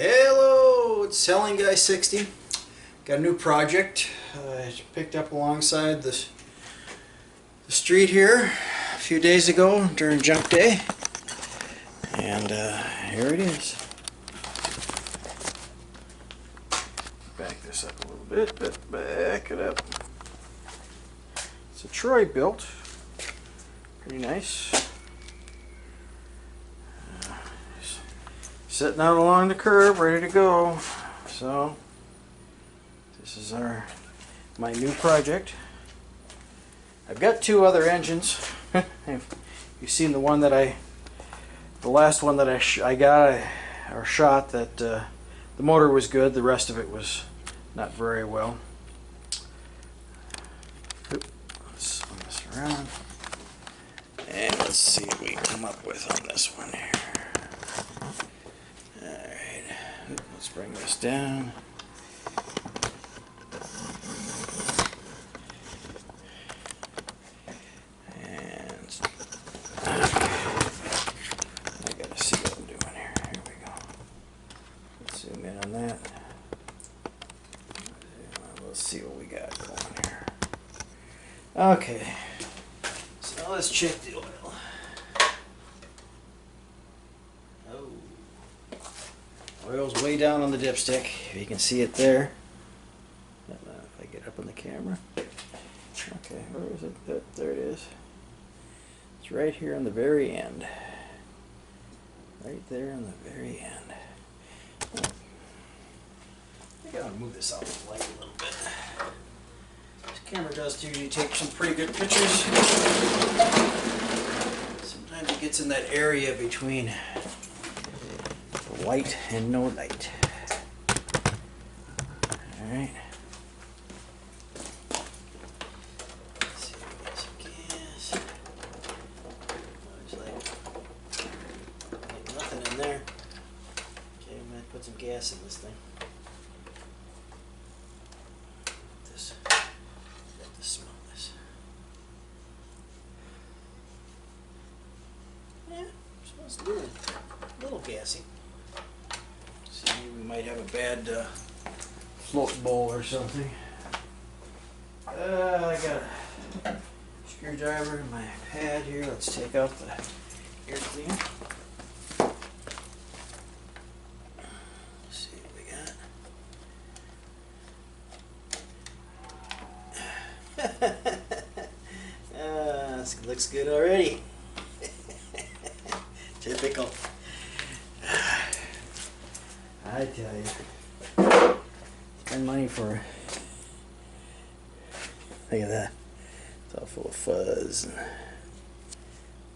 Hello, it's Selling Guy 60. Got a new project I picked up alongside the street here a few days ago during junk day, and here it is. Back this up a little bit, back it up. It's a Troy Bilt, pretty nice. Sitting out along the curb, ready to go. So this is my new project. I've got two other engines. You've seen the one that the last one that I got or shot that the motor was good. The rest of it was not very well. Let's swing this around and let's see what we come up with on this one here. Let's bring this down. And I gotta see what I'm doing here. Here we go. Let's zoom in on that. Let's see what we got going here. Okay. So let's check the oil. Oil's way down on the dipstick, if you can see it there. I don't know if I get up on the camera. Okay, where is it? There it is. It's right here on the very end. Right there on the very end. I think I'm going to move this out of the light a little bit. This camera does usually take some pretty good pictures. Sometimes it gets in that area between light and no light. Alright. Let's see if we got some gas. Looks like nothing in there. Okay, I'm going to put some gas in this thing. Let this smell this. Yeah, smells a little gassy. We might have a bad float bowl or something. I got a screwdriver in my pad here. Let's take out the air cleaner. Let's see what we got. This looks good already. Typical. I tell you, spend money for, look at that, it's all full of fuzz and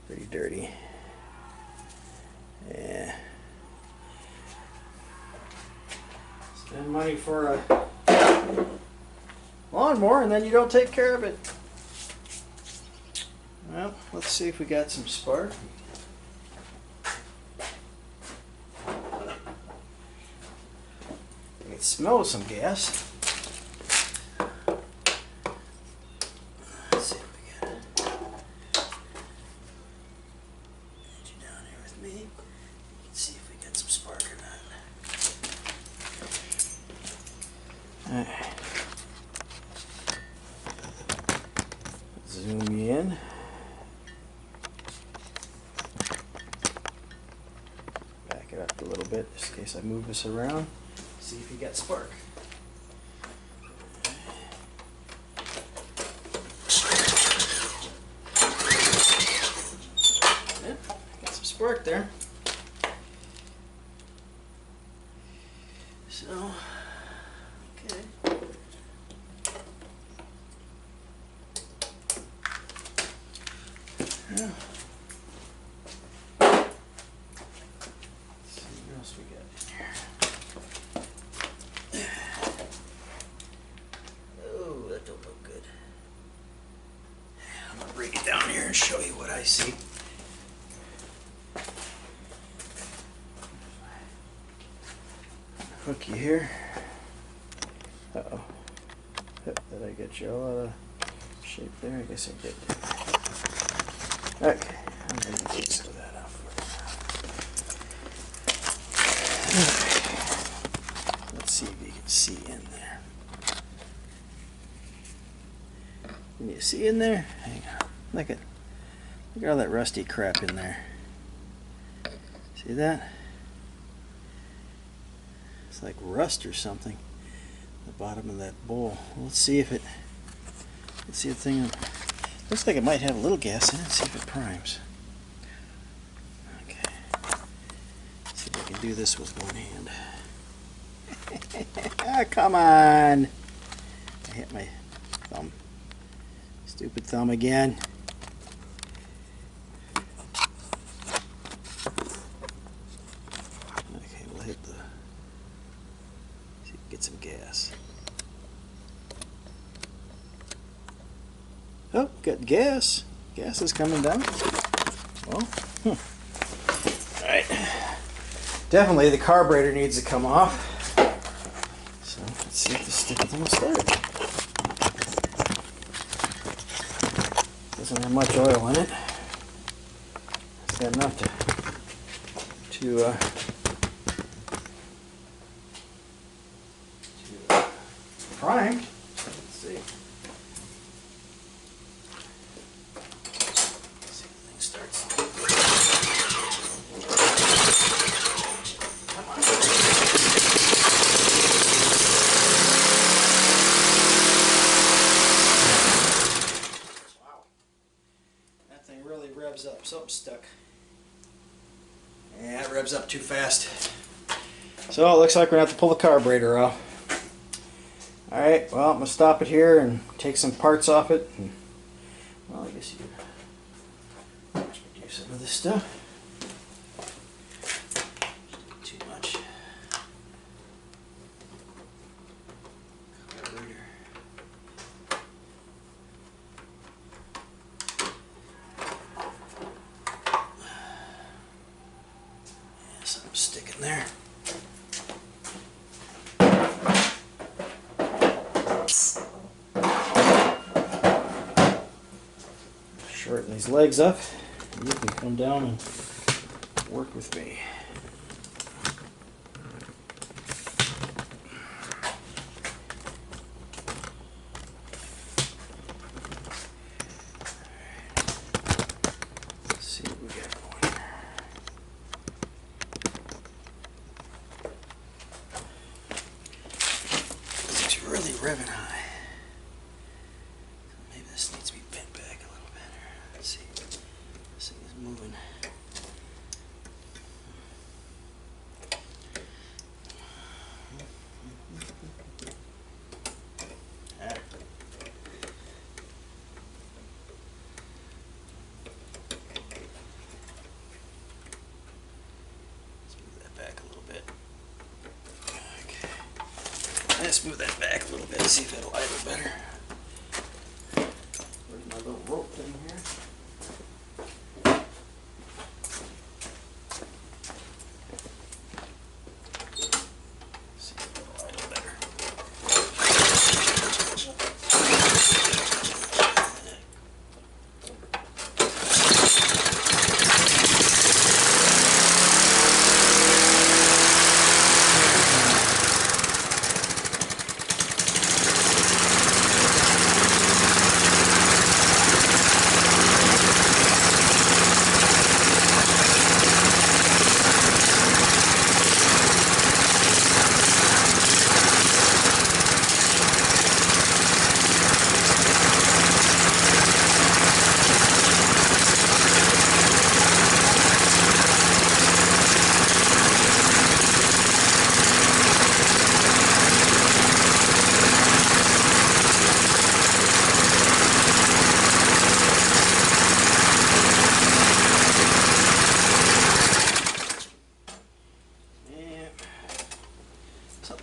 pretty dirty. Yeah. Spend money for a lawnmower and then you don't take care of it. Well, let's see if we got some spark. Smell some gas. Let's see what we got. Get you down here with me. Let's see if we got some spark or not. Alright. Zoom you in. Back it up a little bit just in case I move this around. See if you got spark. Yep, got some spark there. So, okay. Yeah. Let's see what else we got in here. Oh, that don't look good. I'm gonna bring it down here and show you what I see. Hook you here. Uh-oh. Did I get you all out of shape there? I guess I did. Okay, I'm going to get some of that off. see if you can see in there. Can you see in there? Hang on. Look at all that rusty crap in there. See that? It's like rust or something. The bottom of that bowl. Let's see if it. Let's see the thing. Looks like it might have a little gas in it. See if it primes. Okay. Let's see if I can do this with one hand. Ah, come on! I hit my thumb. Stupid thumb again. Okay, we'll hit the. See if we can get some gas. Oh, got gas. Gas is coming down. Well, alright. Definitely the carburetor needs to come off. So let's see if this stupid thing will start. Doesn't have much oil in it. It's got enough to prime. Let's see. Up, something's stuck. Yeah, it revs up too fast. So it looks like we're gonna have to pull the carburetor off. Alright, well, I'm gonna stop it here and take some parts off it. And, well, I guess you can do some of this stuff. Too much. Carburetor. Sticking there. Shorten these legs up, and you can come down and work with me. Let's see what we got going. Really revving high. Maybe this needs to be bent back a little better. Let's see. This thing is moving. Let's move that back a little bit. Let's move that back a little bit, see if it'll idle better. Where's my little rope thing here? See if it'll idle better.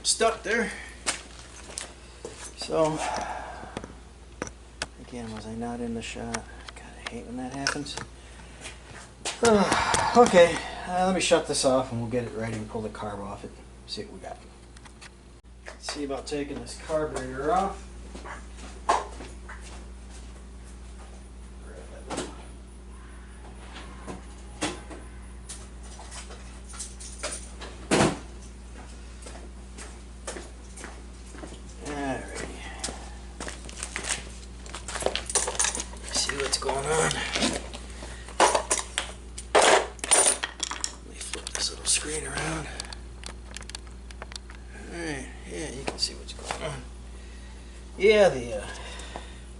Stuck there. So again, was I not in the shot? God, I hate when that happens. Okay, let me shut this off and we'll get it ready and pull the carb off it. See what we got. Let's see about taking this carburetor off. down. Alright, yeah, you can see what's going on. Yeah,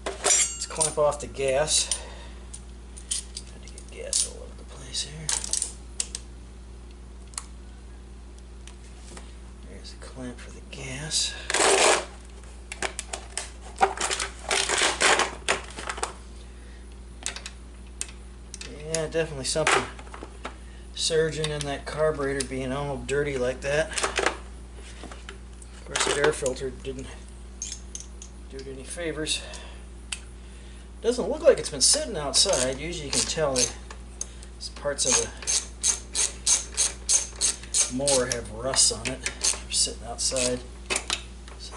let's clamp off the gas. Trying to get gas all over the place here. There's the clamp for the gas. Yeah, definitely something surging in that carburetor being all dirty like that. Of course, that air filter didn't do it any favors. Doesn't look like it's been sitting outside. Usually you can tell that parts of the mower have rust on it. They're sitting outside. So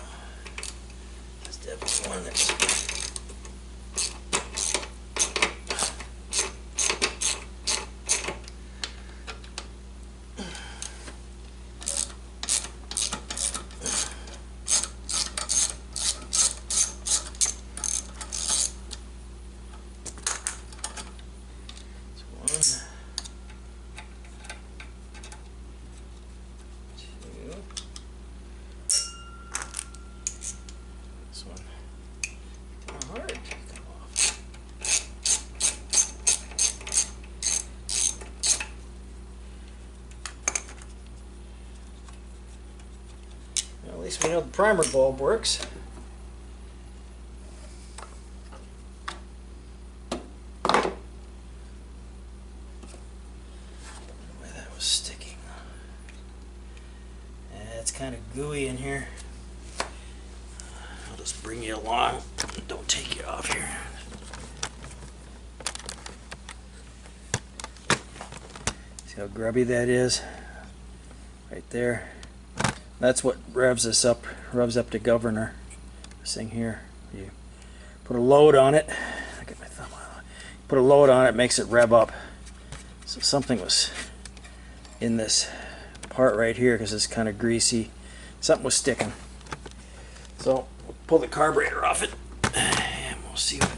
that's definitely one that's at least we know the primer bulb works. The way that was sticking. It's kind of gooey in here. I'll just bring you along. Don't take you off here. See how grubby that is? Right there. That's what revs us up, revs up the governor. This thing here. You put a load on it. I get my thumb on. Put a load on it, makes it rev up. So something was in this part right here because it's kind of greasy. Something was sticking. So we'll pull the carburetor off it, and we'll see what.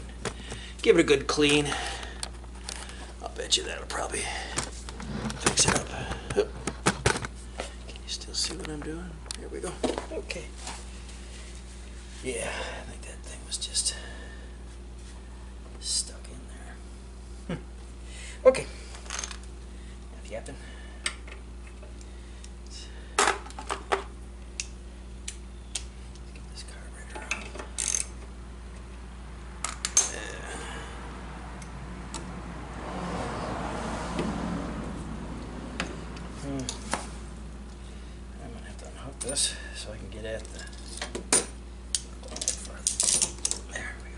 Give it a good clean. I'll bet you that'll probably fix it up. Still see what I'm doing? Here we go. Okay. Yeah, I think that thing was just stuck in there. Okay. Enough yapping. Let's get this carburetor on. This so I can get at the. There we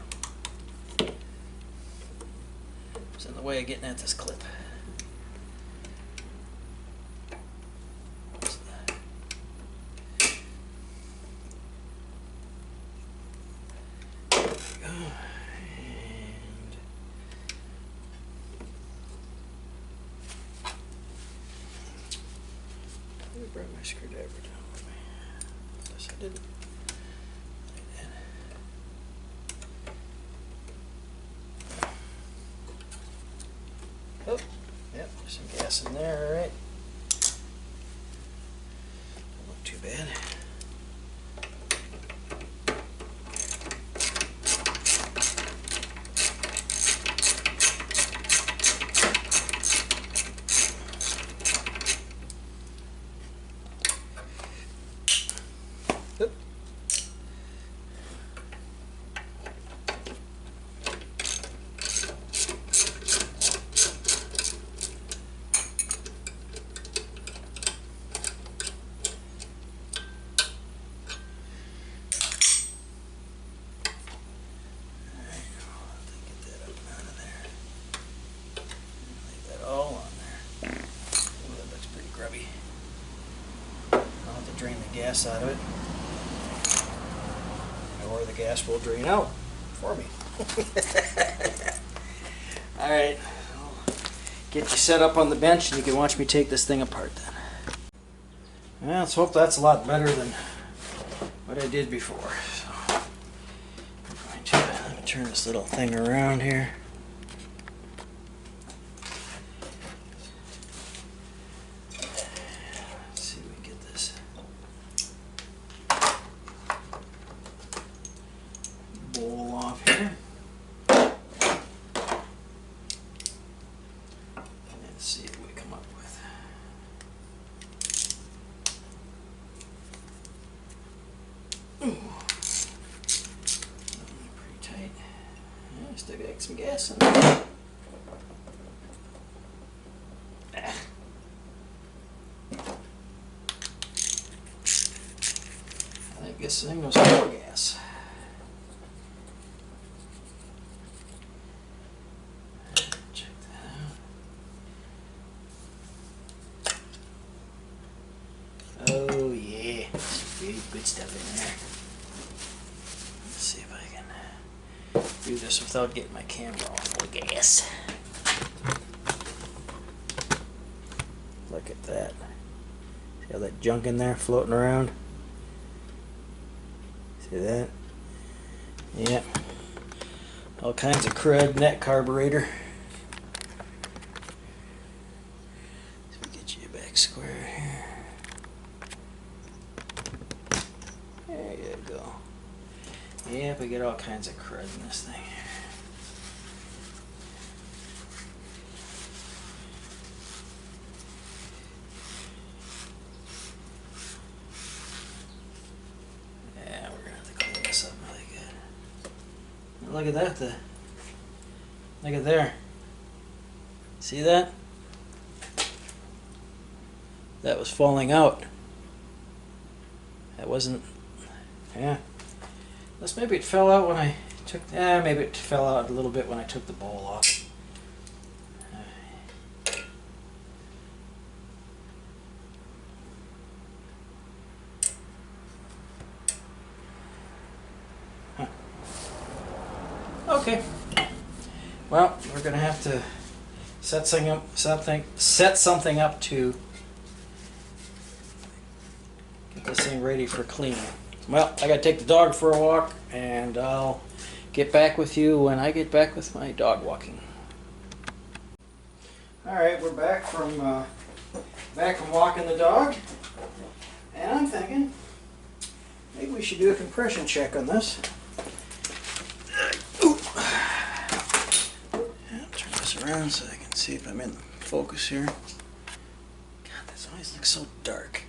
go. It's in the way of getting at this clip. What's that? There we go. And let me bring my screwdriver down. I didn't. Oh, yep, there's some gas in there, all right. Don't look too bad. Drain the gas out of it, or the gas will drain out for me. All right, I'll get you set up on the bench and you can watch me take this thing apart then. Well, let's hope that's a lot better than what I did before. So, I'm going to let me turn this little thing around here. bowl off here. And see what we come up with. Ooh. Pretty tight. Yeah, still got some gas in there. I think this thing was more gas. Check that out. Oh yeah, good stuff in there. Let's see if I can do this without getting my camera all full of gas. Look at that. See all that junk in there floating around? See that? Yeah. All kinds of crud in that carburetor. So we get you back square here. There you go. Yep, we get all kinds of crud in this thing. Look at that, look at there. See that? That was falling out. That wasn't, yeah. Unless maybe it fell out when I took, maybe it fell out a little bit when I took the bowl off. Okay. Well, we're gonna have to set something up to get this thing ready for cleaning. Well, I gotta take the dog for a walk, and I'll get back with you when I get back with my dog walking. All right, we're back from walking the dog, and I'm thinking maybe we should do a compression check on this. Around so I can see if I'm in the focus here. God, this always looks so dark.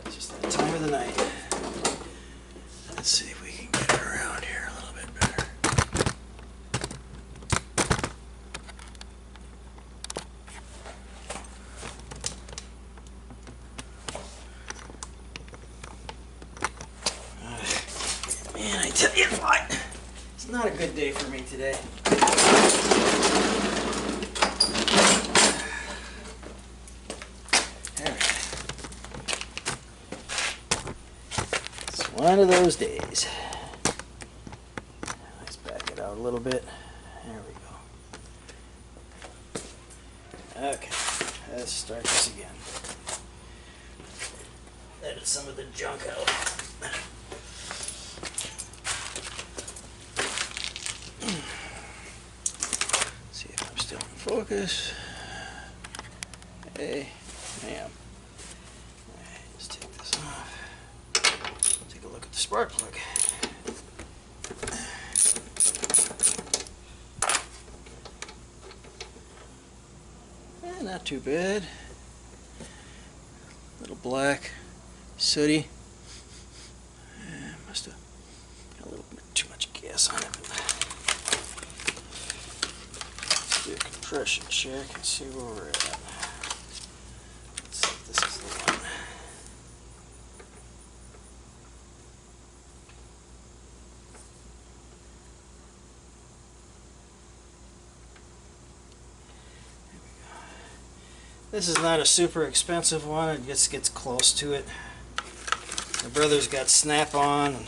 It's just that time of the night. Let's see if we can get it around here a little bit better. Man, I tell you what. It's not a good day for me today. It's one of those days. Let's back it out a little bit. There we go. Okay, let's start this again. Edit some of the junk out. Focus. Hey, ma'am. Let's take this off. Take a look at the spark plug. Not too bad. Little black, sooty. Must have got a little bit too much gas on it. Do a compression check and see where we're at. Let's see if this is the one. There we go. This is not a super expensive one. It just gets close to it. My brother's got Snap-on.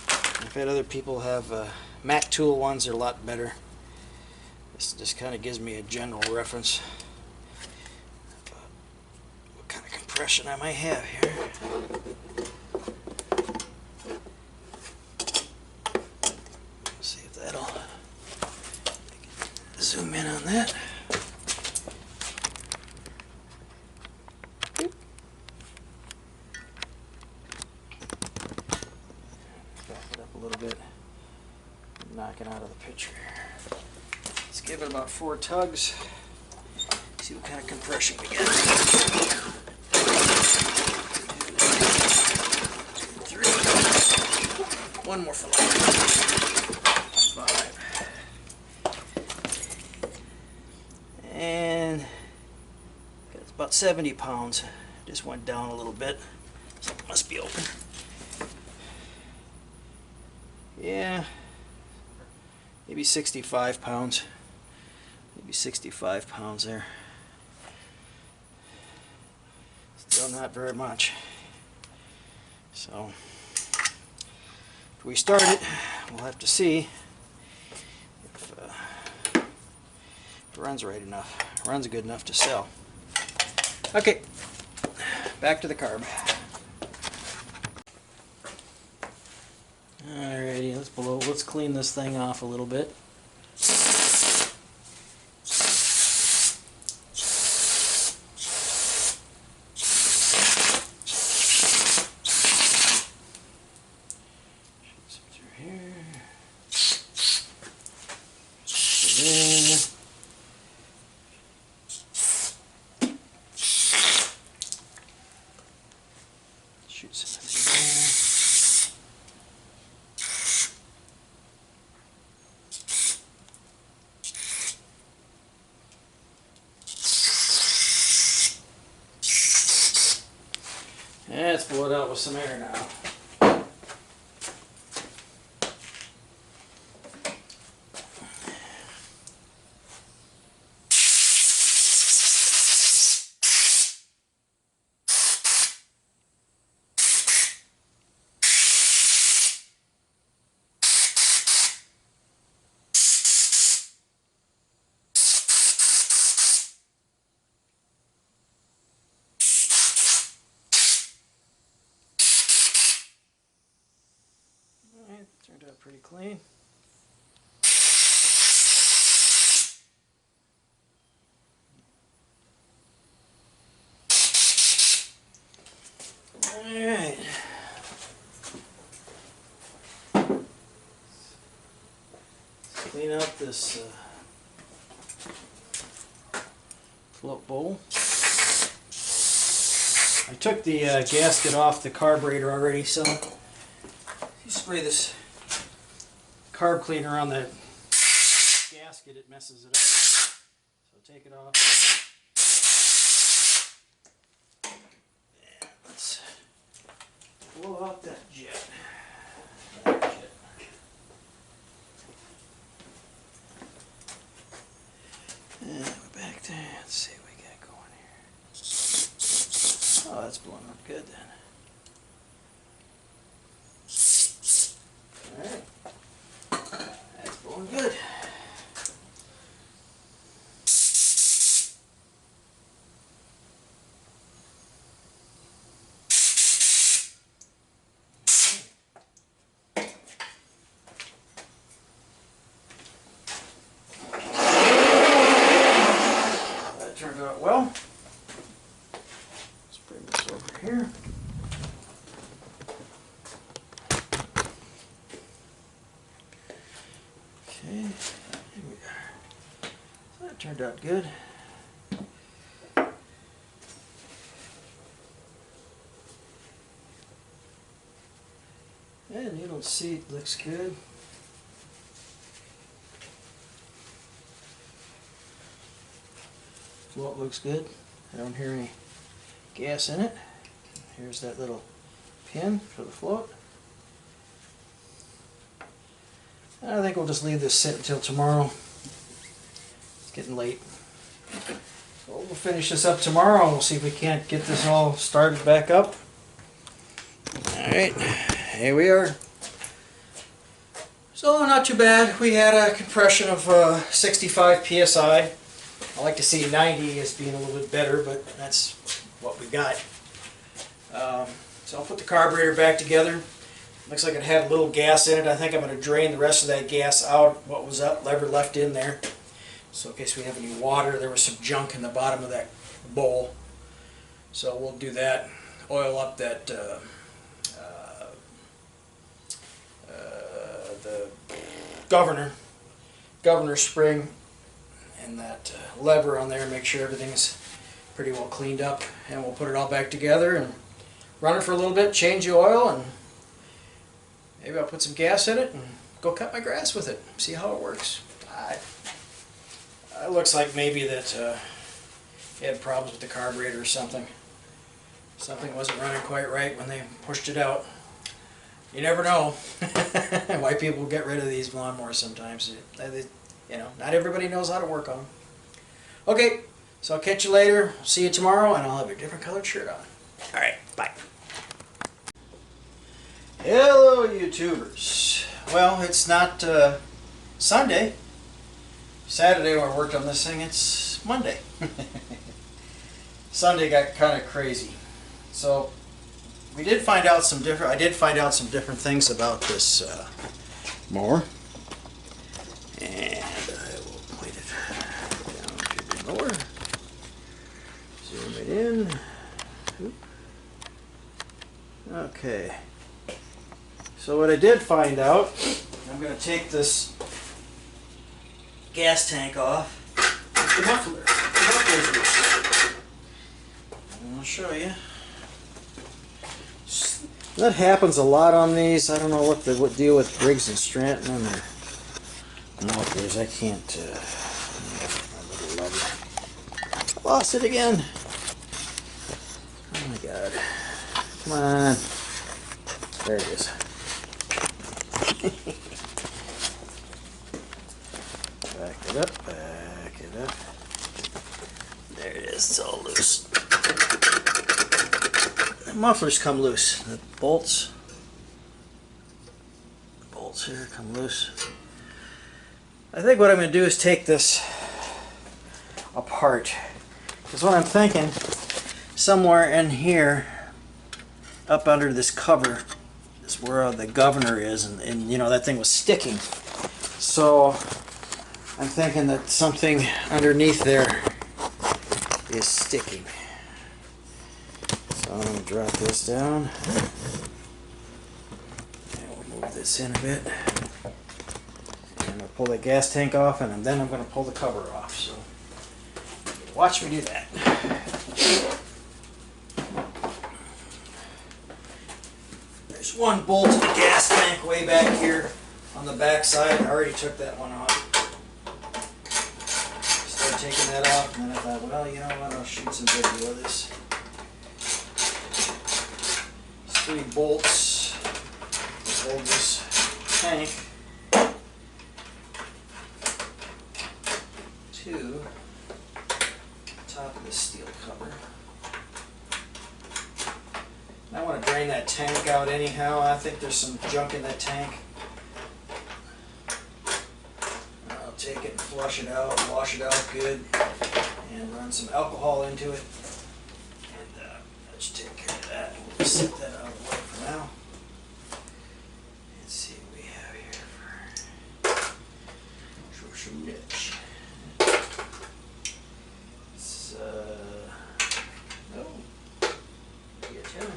I've had other people have Mac Tool ones. They're a lot better. This just kind of gives me a general reference about what kind of compression I might have here. Let's see if that'll zoom in on that. knocking out of the picture. Let's give it about 4 tugs. See what kind of compression we get. 3. One more for life. 5. And it's about 70 pounds. Just went down a little bit. So it must be open. Yeah, maybe 65 pounds. Maybe 65 pounds there. Still not very much. So, if we start it, we'll have to see if it runs right enough. Runs good enough to sell. Okay, back to the carb. Alrighty, let's clean this thing off a little bit. Shoot some through here. Shoot some through there. Let's blow it out with some air now. Turned out pretty clean. Alright. Let's clean out this float bowl. I took the gasket off the carburetor already, so you spray this carb cleaner on the gasket, it messes it up. So take it off. And let's blow out that jet. And we're back there. Let's see what we got going here. Oh, that's blowing up good then. Alright. That's blowing good. That turned out well. Let's bring this over here. Okay, here we are. So that turned out good. And needle seat looks good. Float looks good. I don't hear any gas in it. Here's that little pin for the float. I think we'll just leave this sit until tomorrow. It's getting late. So we'll finish this up tomorrow and we'll see if we can't get this all started back up. Alright, here we are. So not too bad. We had a compression of 65 psi. I like to see 90 as being a little bit better, but that's what we got. So I'll put the carburetor back together. Looks like it had a little gas in it. I think I'm going to drain the rest of that gas out, what was ever left in there. So in case we have any water, there was some junk in the bottom of that bowl. So we'll do that. Oil up that governor spring and that lever on there, make sure everything's pretty well cleaned up, and we'll put it all back together and run it for a little bit, change the oil, and maybe I'll put some gas in it and go cut my grass with it, see how it works. It looks like maybe that it had problems with the carburetor or something. Something wasn't running quite right when they pushed it out. You never know why people get rid of these lawnmowers sometimes. You know, not everybody knows how to work on them. Okay, so I'll catch you later. See you tomorrow, and I'll have a different colored shirt on. All right, bye. Hello, YouTubers. Well, it's not Sunday. Saturday when I worked on this thing, it's Monday. Sunday got kind of crazy. So we did find out some different. I did find out some different things about this mower, and I will point it down to the mower. Zoom it in. Oop. Okay. So what I did find out, I'm going to take this gas tank off. The muffler's loose. And I'll show you. That happens a lot on these. I don't know what deal with Briggs and Stratton and their mufflers. I can't. Lost it again. Oh my God! Come on. There it is. Back it up. Back it up. There it is. It's all loose. The mufflers come loose. The bolts here come loose. I think what I'm going to do is take this apart, because what I'm thinking, somewhere in here, up under this cover, is where the governor is, and you know, that thing was sticking. So I'm thinking that something underneath there is sticking. So I'm going to drop this down. And we'll move this in a bit. And I'll pull the gas tank off, and then I'm going to pull the cover off. So watch me do that. There's one bolt of the gas tank way back here on the back side. I already took that one off. Started taking that off, and then I thought, well, you know what, I'll shoot some video of this. 3 bolts to hold this tank to the top of the steel cover. I want to drain that tank out anyhow. I think there's some junk in that tank. I'll take it and flush it out, wash it out good, and run some alcohol into it. And let's take care of that. We'll set that out of the way for now. Let's see what we have here for some niche. It's oh, be a 10.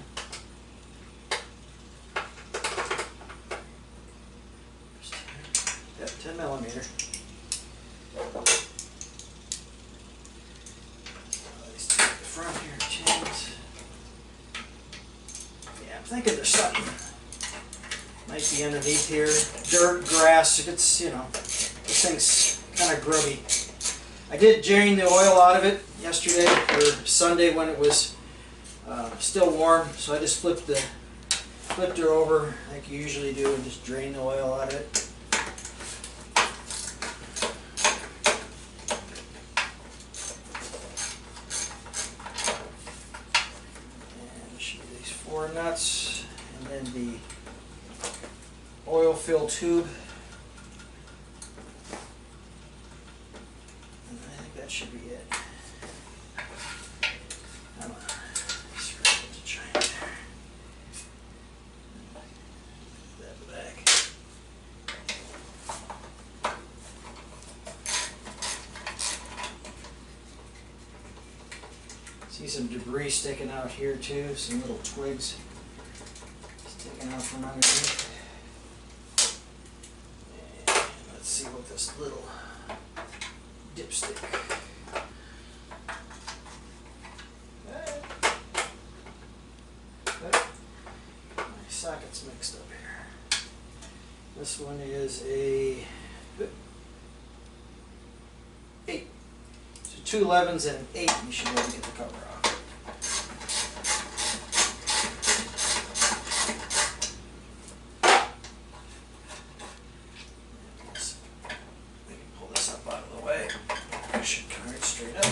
Yep, 10 millimeter. These two at the front here, 10s. Yeah, I'm thinking there's something. Might be underneath here. Dirt, grass, if it's, you know, this thing's kind of grubby. I did drain the oil out of it yesterday, or Sunday when it was still warm, so I just flipped her over like you usually do and just drain the oil out of it. And shoot these 4 nuts, and then the oil fill tube. And I think that should be it. Come on. Just right into China there. That back. See some debris sticking out here too, some little twigs sticking out from underneath. And Let's see what this little dipstick. My socket's mixed up here. This one is a 8. So 2 11s and an 8. You should be able to get the cover off. Maybe pull this up out of the way. I should come right straight up.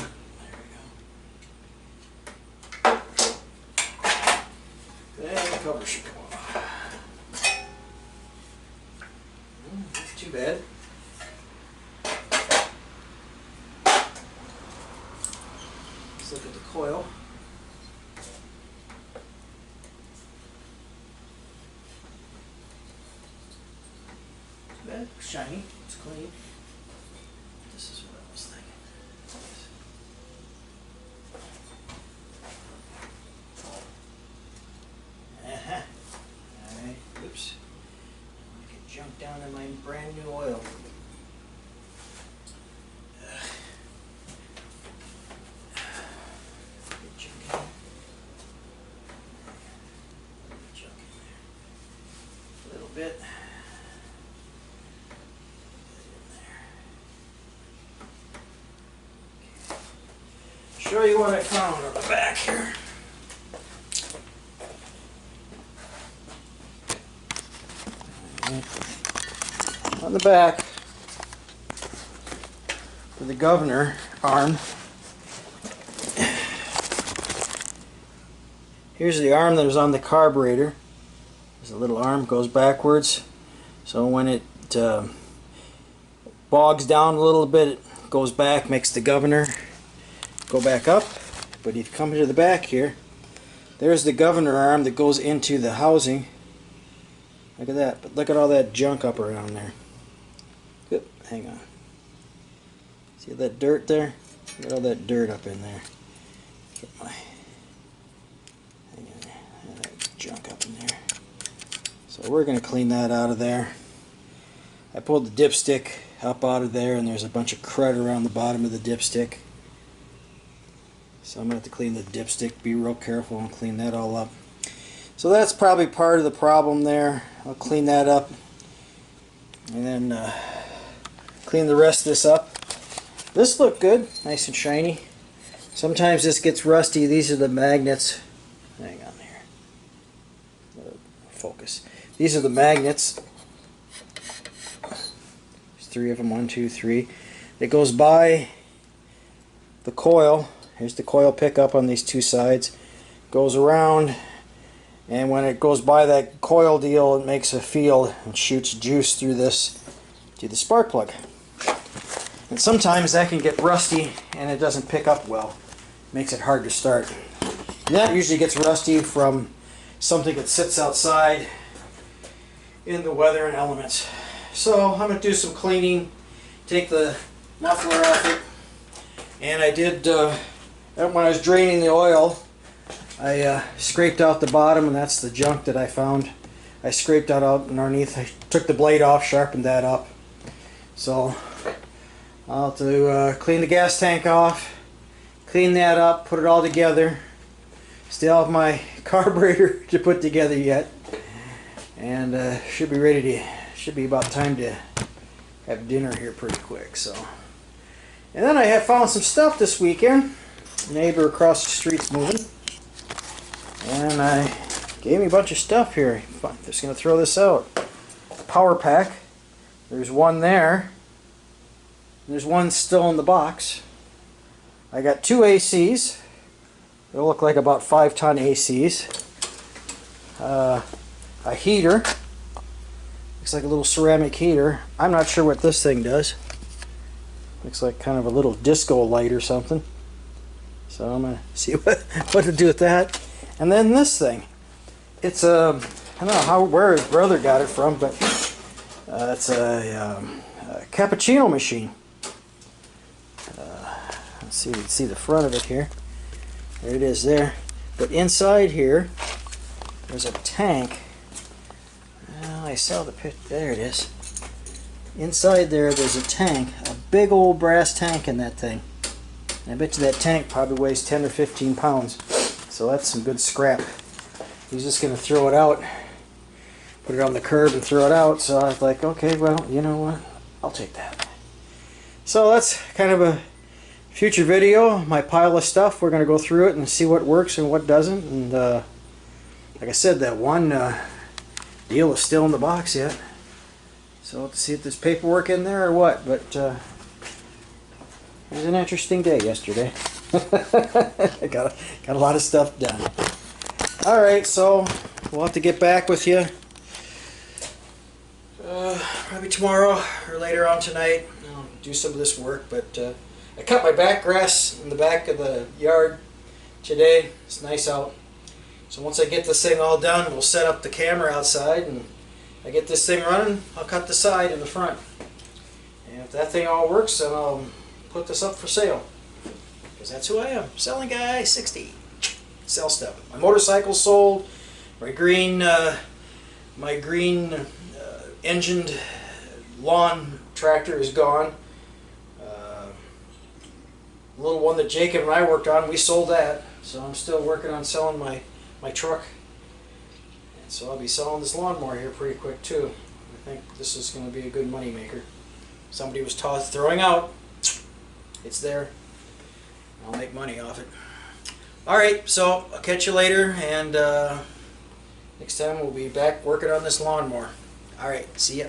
There we go. And the cover should come off. Not too bad. Let's look at the coil. Bad, shiny, it's clean. This is what I was thinking. Alright, oops. I get junk down in my brand new oil. Get junk in there. Junk in there. A little bit. Show you what I found on the back here. On the back for the governor arm. Here's the arm that was on the carburetor. There's a little arm, goes backwards. So when it bogs down a little bit, it goes back, makes the governor go back up. But if you come to the back here, there's the governor arm that goes into the housing. Look at that. But look at all that junk up around there. Good. Hang on. See that dirt there? Look at all that dirt up in there. Get my hang on there. That junk up in there. So we're going to clean that out of there. I pulled the dipstick up out of there, and there's a bunch of crud around the bottom of the dipstick. So I'm going to have to clean the dipstick, be real careful and clean that all up. So that's probably part of the problem there. I'll clean that up and then clean the rest of this up. This looked good, nice and shiny. Sometimes this gets rusty. These are the magnets. Hang on here. Focus. These are the magnets. There's 3 of them, 1, 2, 3. It goes by the coil. Here's the coil pickup on these 2 sides. Goes around, and when it goes by that coil deal, it makes a field and shoots juice through this to the spark plug. And sometimes that can get rusty and it doesn't pick up well. Makes it hard to start. And that usually gets rusty from something that sits outside in the weather and elements. So I'm going to do some cleaning, take the muffler off it, and I did when I was draining the oil, I scraped out the bottom, and that's the junk that I found. I scraped that out underneath. I took the blade off, sharpened that up. So I'll have to clean the gas tank off, clean that up, put it all together. Still have my carburetor to put together yet, and should be ready to. Should be about time to have dinner here pretty quick. So, and then I have found some stuff this weekend. A neighbor across the street's moving, and I gave me a bunch of stuff here. I'm just going to throw this out. Power pack. There's one there. There's one still in the box. I got 2 ACs. They'll look like about 5-ton ACs. A heater. Looks like a little ceramic heater. I'm not sure what this thing does. Looks like kind of a little disco light or something. So I'm going to see what to do with that. And then this thing. It's a, I don't know where his brother got it from, but it's a cappuccino machine. Let's see, you can see the front of it here. There it is there. But inside here, there's a tank. Well, I saw the pit. There it is. inside there's a tank, a big old brass tank in that thing. And I bet you that tank probably weighs 10 or 15 pounds. So that's some good scrap. He's just going to throw it out, put it on the curb and throw it out. So I was like, okay, well, you know what? I'll take that. So that's kind of a future video, my pile of stuff. We're going to go through it and see what works and what doesn't. And like I said, that one deal is still in the box yet. So we'll have to see if there's paperwork in there or what. But it was an interesting day yesterday. I got a lot of stuff done. Alright, so we'll have to get back with you probably tomorrow or later on tonight. I'll do some of this work, but I cut my back grass in the back of the yard today. It's nice out. So once I get this thing all done, we'll set up the camera outside, and I get this thing running, I'll cut the side and the front. And if that thing all works, then I'll put this up for sale. Because that's who I am. Selling guy 60. Sell stuff. My motorcycle sold. My green engined lawn tractor is gone. The little one that Jacob and I worked on, we sold that. So I'm still working on selling my truck. And so I'll be selling this lawnmower here pretty quick too. I think this is going to be a good money maker. Somebody was throwing out. It's there. I'll make money off it. Alright, so I'll catch you later, and next time we'll be back working on this lawnmower. Alright, see ya.